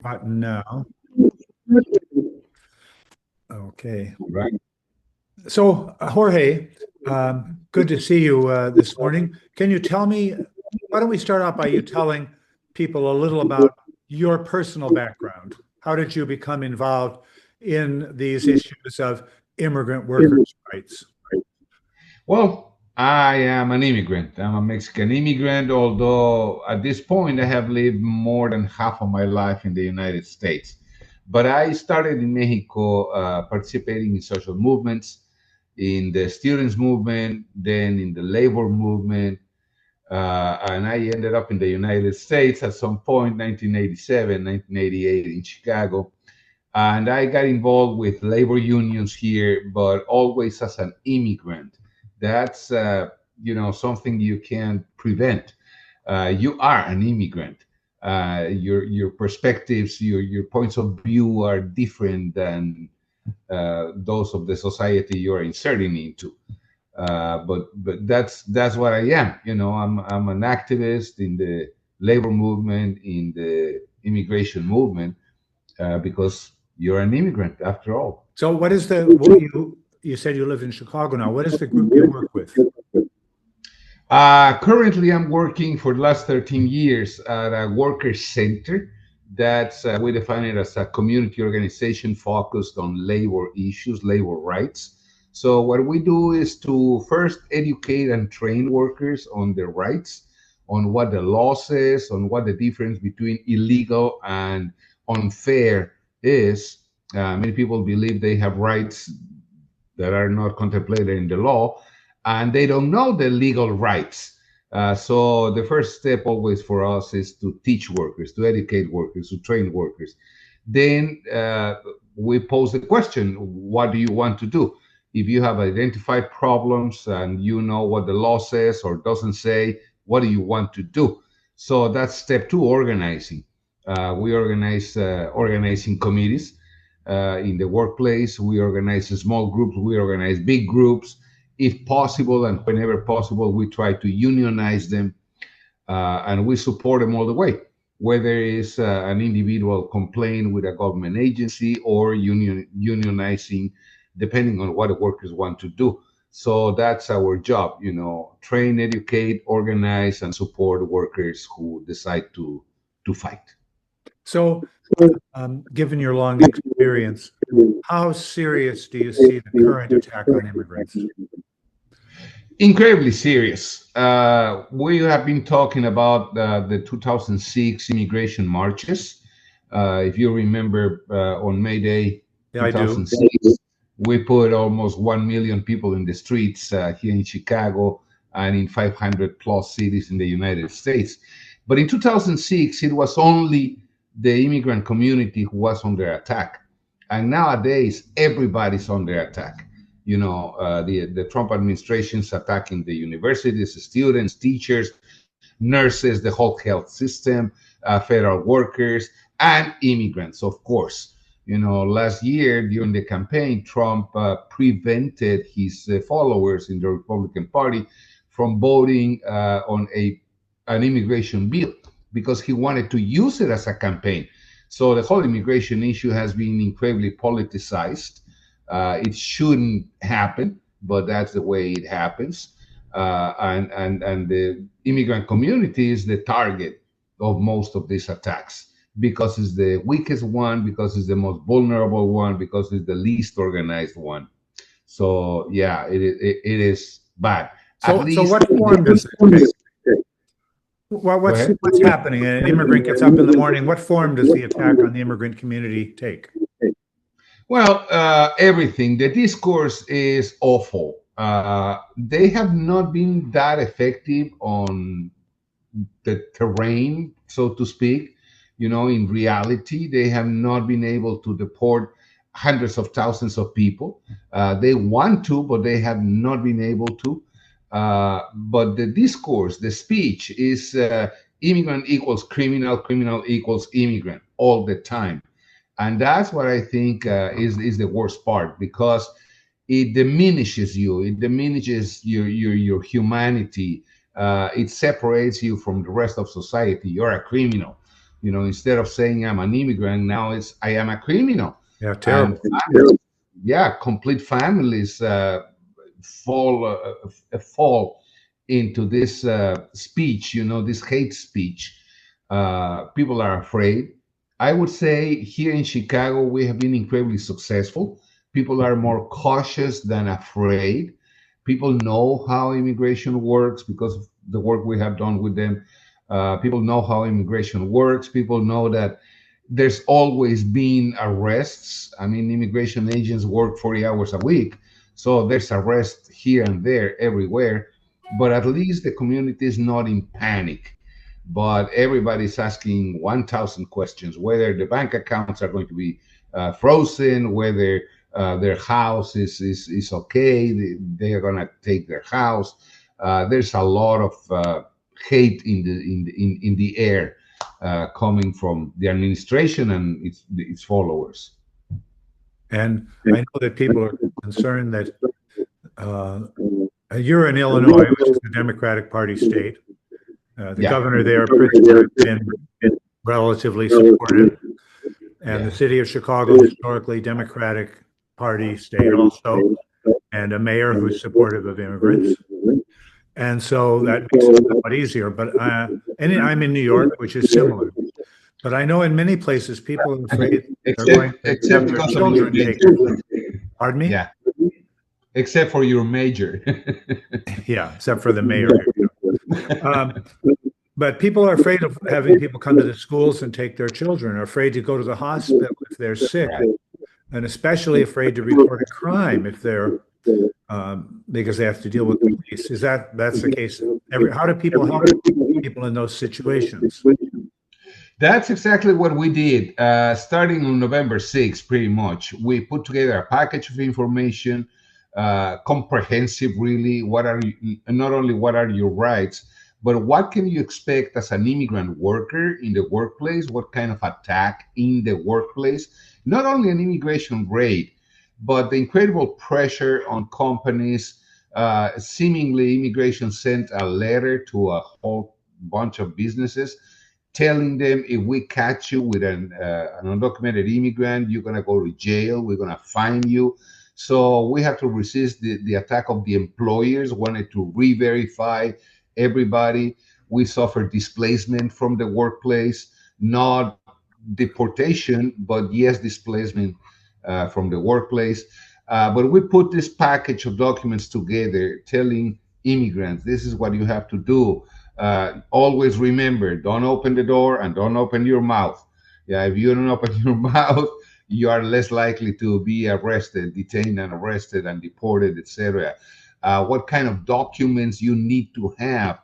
button now. Okay. Right. So, Jorge, good to see you this morning. Can you tell me, why don't we start out by you telling people a little about your personal background? How did you become involved in these issues of immigrant workers' rights? Well, I am an immigrant. I'm a Mexican immigrant, although at this point I have lived more than half of my life in the United States. But I started in Mexico participating in social movements, in the students' movement, then in the labor movement, and I ended up in the United States at some point, 1987, 1988 in Chicago. And I got involved with labor unions here, but always as an immigrant. That's something you can't prevent. You are an immigrant. Your perspectives, your points of view are different than those of the society you're inserting into. But that's what I am. I'm an activist in the labor movement, in the immigration movement, because you're an immigrant after all. So, what you said you live in Chicago now. What is the group you work with? Currently, I'm working for the last 13 years at a worker center. That's we define it as a community organization focused on labor issues, labor rights. So what we do is to first educate and train workers on their rights, on what the law says, on what the difference between illegal and unfair is. Many people believe they have rights that are not contemplated in the law, and they don't know the legal rights. So the first step always for us is to teach workers, to educate workers, to train workers. Then we pose the question, what do you want to do? If you have identified problems and you know what the law says or doesn't say, what do you want to do? So that's step two, organizing. We organize organizing committees in the workplace. We organize small groups. We organize big groups. If possible and whenever possible, we try to unionize them, and we support them all the way, whether it's an individual complaint with a government agency or unionizing, depending on what the workers want to do. So that's our job, train, educate, organize, and support workers who decide to fight. So, given your long experience, how serious do you see the current attack on immigrants? Incredibly serious. We have been talking about the 2006 immigration marches. If you remember, on May Day 2006, we put almost 1 million people in the streets here in Chicago and in 500 plus cities in the United States. But in 2006, it was only the immigrant community who was under attack. And nowadays, everybody's under attack. The Trump administration's attacking the universities, students, teachers, nurses, the whole health system, federal workers, and immigrants, of course. Last year during the campaign, Trump prevented his followers in the Republican Party from voting on an immigration bill because he wanted to use it as a campaign. So the whole immigration issue has been incredibly politicized. It shouldn't happen, but that's the way it happens. And the immigrant community is the target of most of these attacks because it's the weakest one, because it's the most vulnerable one, because it's the least organized one. So yeah, it is bad. So what form does it take? What's happening? An immigrant gets up in the morning. What form does the attack on the immigrant community take? Well, everything. The discourse is awful. They have not been that effective on the terrain, so to speak. In reality, they have not been able to deport hundreds of thousands of people. They want to, but they have not been able to. But the discourse, the speech is immigrant equals criminal, criminal equals immigrant all the time. And that's what I think is the worst part, because it diminishes you. It diminishes your humanity. It separates you from the rest of society. You're a criminal. Instead of saying I'm an immigrant, now it's I am a criminal. Yeah, And terrible. yeah, complete families fall into this speech, this hate speech. People are afraid. I would say here in Chicago, we have been incredibly successful. People are more cautious than afraid. People know how immigration works because of the work we have done with them. People know how immigration works. People know that there's always been arrests. I mean, immigration agents work 40 hours a week. So there's arrests here and there, everywhere. But at least the community is not in panic. But everybody's asking 1,000 questions, whether the bank accounts are going to be frozen, whether their house is okay, they are going to take their house. There's a lot of hate in the air coming from the administration and its followers. And I know that people are concerned that you're in Illinois, which is a Democratic Party state. The Yeah. governor there, Pritzker, has been relatively supportive. And the city of Chicago, historically Democratic Party state also, and a mayor who's supportive of immigrants. And so that makes it somewhat easier. But and I'm in New York, which is similar. But I know in many places people are afraid they're going to have their because of children your taken. major. Pardon me? Yeah. Except for your major. Yeah, except for the mayor. But people are afraid of having people come to the schools and take their children, are afraid to go to the hospital if they're sick, and especially afraid to report a crime if they're because they have to deal with the police. That's the case? How do people help people in those situations? That's exactly what we did. Starting on November 6th, pretty much, we put together a package of information, comprehensive, really. Not only what are your rights, but what can you expect as an immigrant worker in the workplace? What kind of attack in the workplace? Not only an immigration raid, but the incredible pressure on companies. Seemingly, immigration sent a letter to a whole bunch of businesses telling them, if we catch you with an undocumented immigrant, you're going to go to jail, we're going to fine you. So we have to resist the attack of the employers, wanted to re-verify everybody. We suffered displacement from the workplace, not deportation, but yes, displacement from the workplace. But we put this package of documents together telling immigrants, this is what you have to do. Always remember, don't open the door and don't open your mouth. Yeah, if you don't open your mouth, you are less likely to be arrested, detained and arrested and deported, etc. What kind of documents you need to have,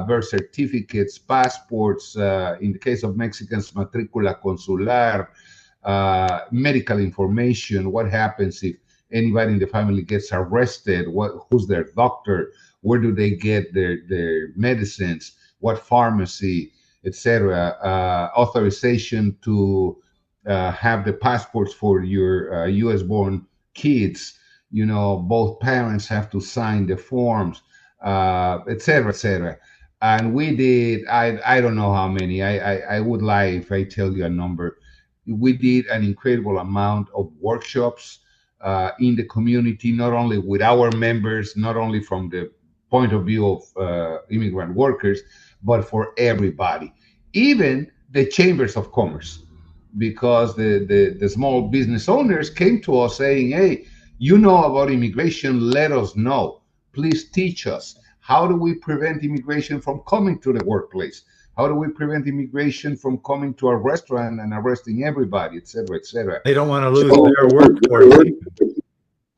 birth certificates, passports, in the case of Mexicans, matricula consular, medical information, what happens if anybody in the family gets arrested, who's their doctor, where do they get their medicines, what pharmacy, etc. Authorization to have the passports for your U.S. born kids. Both parents have to sign the forms, etc., etc. And we did, I don't know how many, I would lie if I tell you a number. We did an incredible amount of workshops in the community, not only with our members, not only from the point of view of immigrant workers, but for everybody, even the chambers of commerce, because the small business owners came to us saying, hey, you know about immigration, let us know. Please teach us. How do we prevent immigration from coming to the workplace? How do we prevent immigration from coming to a restaurant and arresting everybody, et cetera, et cetera? They don't want to lose their workforce.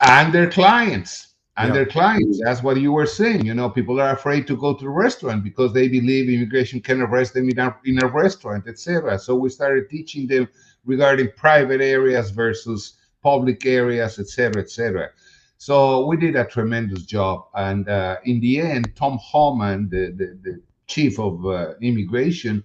And their clients. And their clients. That's what you were saying. People are afraid to go to a restaurant because they believe immigration can arrest them in a restaurant, etc. So we started teaching them regarding private areas versus public areas, etc., etc. So we did a tremendous job. And in the end, Tom Homan, the chief of immigration,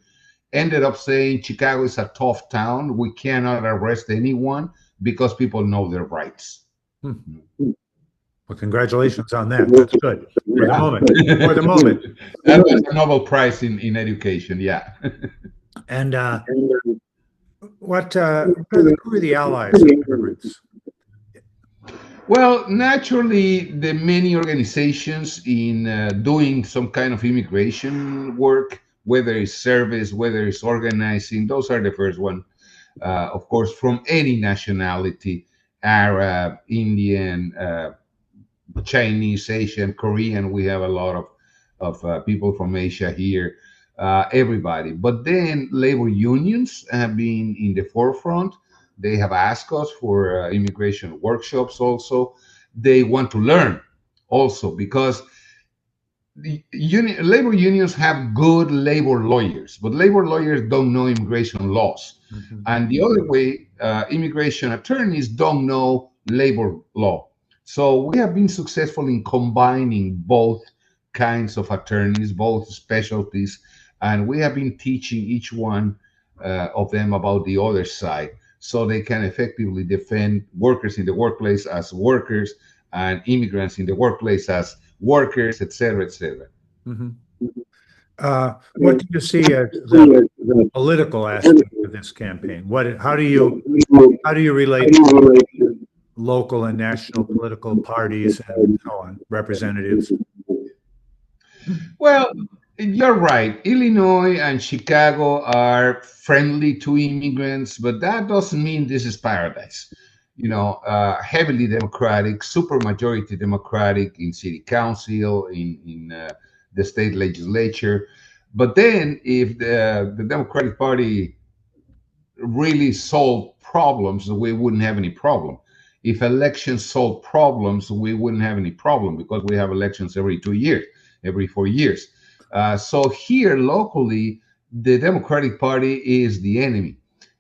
ended up saying Chicago is a tough town. We cannot arrest anyone because people know their rights. Well, congratulations on that. That's good. For the moment. For the moment. That was a Nobel Prize in education, yeah. And who are the allies of immigrants? Well, naturally, the many organizations in doing some kind of immigration work, whether it's service, whether it's organizing, those are the first one. Of course, from any nationality, Arab, Indian, Chinese, Asian, Korean. We have a lot of people from Asia here. Everybody, but then labor unions have been in the forefront. They have asked us for immigration workshops. Also, they want to learn also because labor unions have good labor lawyers, but labor lawyers don't know immigration laws. Mhm. And the other way, immigration attorneys don't know labor law. So we have been successful in combining both kinds of attorneys, both specialties, and we have been teaching each one of them about the other side so they can effectively defend workers in the workplace as workers and immigrants in the workplace as workers, et cetera, et cetera. Mhm. What do you see as the political aspect of this campaign? How do you relate to local and national political parties and so on, representatives? Well, you're right. Illinois and Chicago are friendly to immigrants, but that doesn't mean this is paradise. Heavily Democratic, supermajority Democratic in city council, in the state legislature. But then, if the Democratic Party really solved problems, we wouldn't have any problem. If elections solve problems, we wouldn't have any problem because we have elections every 2 years, every 4 years. So here locally, the Democratic Party is the enemy.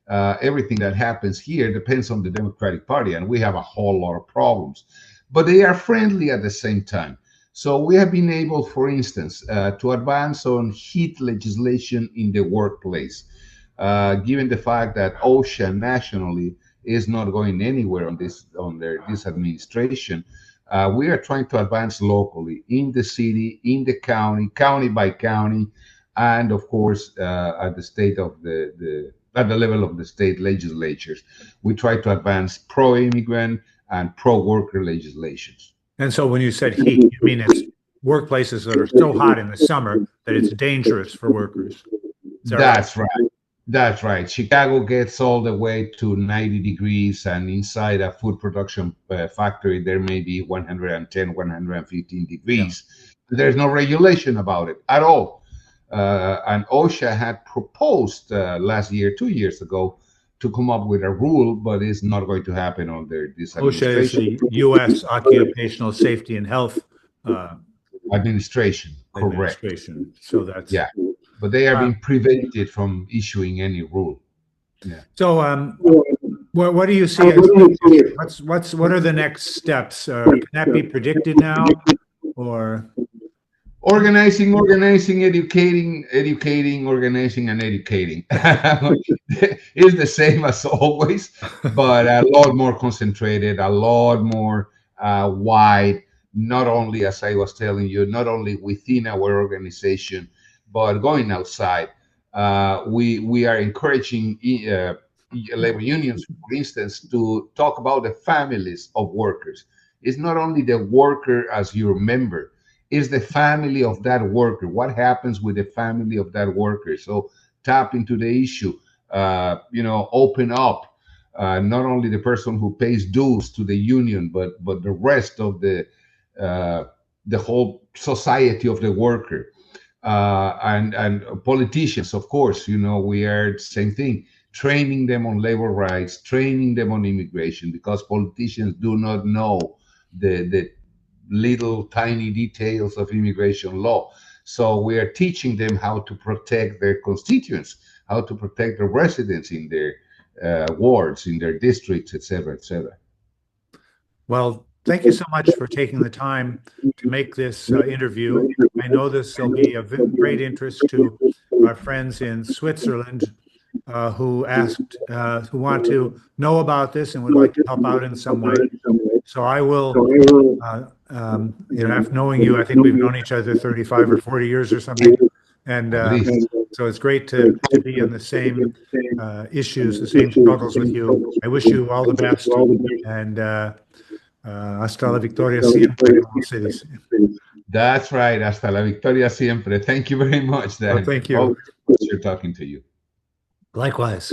Everything that happens here depends on the Democratic Party, and we have a whole lot of problems. But they are friendly at the same time. So we have been able, for instance, to advance on heat legislation in the workplace, given the fact that OSHA nationally is not going anywhere on this administration. We are trying to advance locally in the city, in the county, county by county, and of course at the level of the state legislatures. We try to advance pro-immigrant and pro-worker legislations. And so when you said heat, you mean it's workplaces that are so hot in the summer that it's dangerous for workers. That's right. That's right. Chicago gets all the way to 90 degrees, and inside a food production factory, there may be 110, 115 degrees. Yeah. There's no regulation about it at all. And OSHA had proposed last year, 2 years ago, to come up with a rule, but it's not going to happen under this administration. OSHA is the U.S. Occupational Safety and Health Administration. Correct. So that's but they are being prevented from issuing any rule. Yeah. So, what do you see as what are the next steps? Can that be predicted now, or organizing, educating, organizing, and educating is the same as always, but a lot more concentrated, a lot more wide. Not only, as I was telling you, not only within our organization, but going outside. We are encouraging labor unions, for instance, to talk about the families of workers. It's not only the worker as your member, it's the family of that worker. What happens with the family of that worker? So tap into the issue, open up, not only the person who pays dues to the union, but the rest of the whole society of the worker. And politicians, of course, we are same thing, training them on labor rights, training them on immigration, because politicians do not know the little tiny details of immigration law. So we are teaching them how to protect their constituents, how to protect the residents in their wards, in their districts, et cetera, et cetera. Well, thank you so much for taking the time to make this interview. I know this will be of great interest to our friends in Switzerland who want to know about this and would like to help out in some way. So I will, after knowing you, I think we've known each other 35 or 40 years or something. And So it's great to be in the same issues, the same struggles with you. I wish you all the best, and hasta la victoria siempre, como se dice. That's right. Hasta la victoria siempre. Thank you very much, Dan. Well, thank you. Always a pleasure talking to you. Likewise.